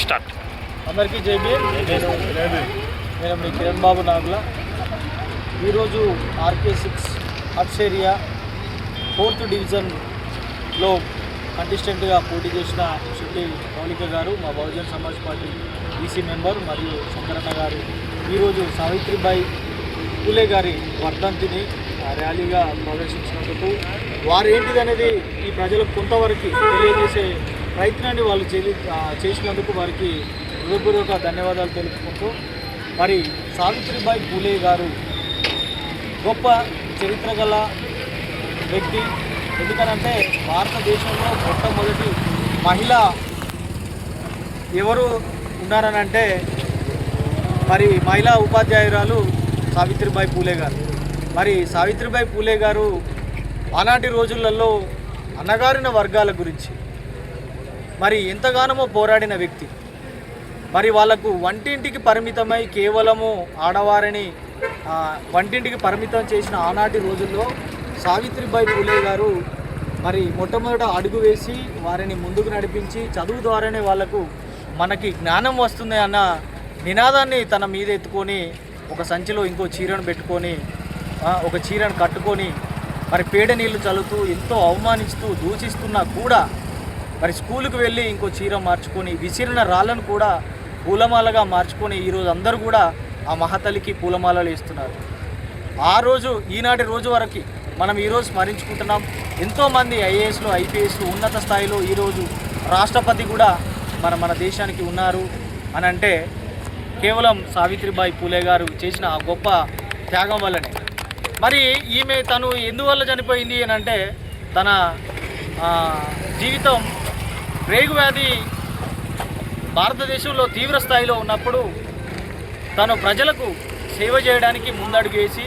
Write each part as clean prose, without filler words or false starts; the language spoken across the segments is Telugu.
స్టార్ట్. అందరికీ జై భీమ్. నేను మీ కిరణ్ బాబు నాగుల. ఈరోజు RK6 అర్ట్స్ ఏరియా 4th డివిజన్లో కంటెస్టెంట్గా పోటీ చేసిన శెట్టి మౌలిక గారు, మా Bahujan Samaj party EC member, మరియు శంకరన్న గారు ఈరోజు సావిత్రిబాయి పూలే గారి వర్ధంతిని ర్యాలీగా ప్రదర్శించినందుకు వారు ఏంటిది అనేది ఈ ప్రజలకు కొంతవరకు తెలియజేసే ప్రయత్నాన్ని వాళ్ళు చేసినందుకు వారికి హృదయపూర్వక ధన్యవాదాలు తెలుపుకుంటూ, మరి సావిత్రిబాయి పూలే గారు గొప్ప చరిత్ర గల వ్యక్తి. ఎందుకనంటే భారతదేశంలో మొట్టమొదటి మహిళ ఎవరు ఉన్నారనంటే మరి మహిళా ఉపాధ్యాయురాలు సావిత్రిబాయి పూలే గారు. మరి సావిత్రిబాయి పూలే గారు ఆనాటి రోజులలో అణగారిన వర్గాల గురించి మరి ఎంతగానో పోరాడిన వ్యక్తి. మరి వాళ్ళకు వంటింటికి పరిమితమై కేవలము ఆడవారిని వంటింటికి పరిమితం చేసిన ఆనాటి రోజుల్లో సావిత్రిబాయి పూలే గారు మరి మొట్టమొదట అడుగు వేసి వారిని ముందుకు నడిపించి చదువు ద్వారానే వాళ్ళకు మనకి జ్ఞానం వస్తుంది అన్న నినాదాన్ని తన మీద ఎత్తుకొని ఒక సంచిలో ఇంకో చీరను పెట్టుకొని ఒక చీరను కట్టుకొని మరి పేడ నీళ్లు చల్లుతూ ఎంతో అవమానిస్తూ దూషిస్తున్నా కూడా మరి స్కూలుకు వెళ్ళి ఇంకో చీర మార్చుకొని విసిరిన రాళ్ళను కూడా పూలమాలగా మార్చుకొని ఈరోజు అందరూ కూడా ఆ మహాతల్లికి పూలమాలలు వేస్తున్నారు. ఆ రోజు ఈనాటి రోజు వరకు మనం ఈరోజు స్మరించుకుంటున్నాం. ఎంతోమంది ఐఏఎస్లు IPSలు ఉన్నత స్థాయిలో ఈరోజు రాష్ట్రపతి కూడా మన దేశానికి ఉన్నారు అని అంటే కేవలం సావిత్రిబాయి పూలే గారు చేసిన ఆ గొప్ప త్యాగం వల్లనే. మరి ఈమె తను ఎందువల్ల చనిపోయింది అని అంటే తన జీవితం రేగు వ్యాధి భారతదేశంలో తీవ్ర స్థాయిలో ఉన్నప్పుడు తను ప్రజలకు సేవ చేయడానికి ముందడుగు వేసి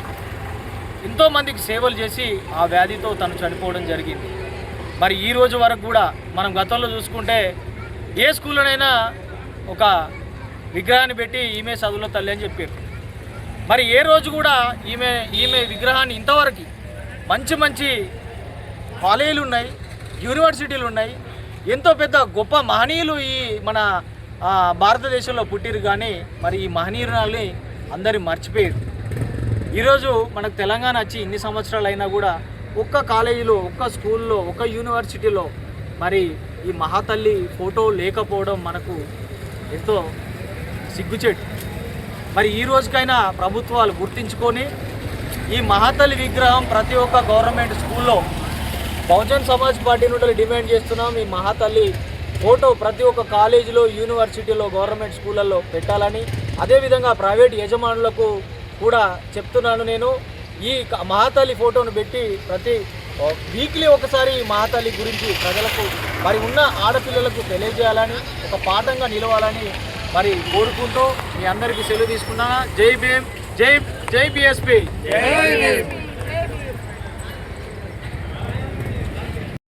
ఎంతోమందికి సేవలు చేసి ఆ వ్యాధితో తను చనిపోవడం జరిగింది. మరి ఈ రోజు వరకు కూడా మనం గతంలో చూసుకుంటే ఏ స్కూల్లోనైనా ఒక విగ్రహాన్ని పెట్టి ఈమె చదువుల తల్లి అని చెప్పారు. మరి ఏ రోజు కూడా ఈమె విగ్రహాన్ని ఇంతవరకు మంచి కాలేజీలు ఉన్నాయి, యూనివర్సిటీలు ఉన్నాయి, ఎంతో పెద్ద గొప్ప మహనీయులు ఈ మన భారతదేశంలో పుట్టిరు. కానీ మరి ఈ మహనీయురాల్ని అందరూ మర్చిపోయారు. ఈరోజు మనకు తెలంగాణ వచ్చి ఇన్ని సంవత్సరాలు అయినా కూడా ఒక్క కాలేజీలో, ఒక్క స్కూల్లో, ఒక్క యూనివర్సిటీలో మరి ఈ మహాతల్లి ఫోటో లేకపోవడం మనకు ఎంతో సిగ్గుచేటు. మరి ఈ రోజుకైనా ప్రభుత్వాలు గుర్తించుకొని ఈ మహాతల్లి విగ్రహం ప్రతి ఒక్క గవర్నమెంట్ స్కూల్లో బహుజన్ సమాజ్ పార్టీ నుండి డిమాండ్ చేస్తున్నాం. ఈ మహాతల్లి ఫోటో ప్రతి ఒక్క కాలేజీలో, యూనివర్సిటీలో, గవర్నమెంట్ స్కూళ్ళల్లో పెట్టాలని, అదేవిధంగా ప్రైవేట్ యజమానులకు కూడా చెప్తున్నాను. నేను ఈ మహాతల్లి ఫోటోను పెట్టి ప్రతి వీక్లీ ఒకసారి ఈ మహాతల్లి గురించి ప్రజలకు మరి ఉన్న ఆడపిల్లలకు తెలియజేయాలని, ఒక పాఠంగా నిలవాలని మరి కోరుకుంటూ మీ అందరికీ సెలవు తీసుకున్నా. జై భీమ్, జై BSP.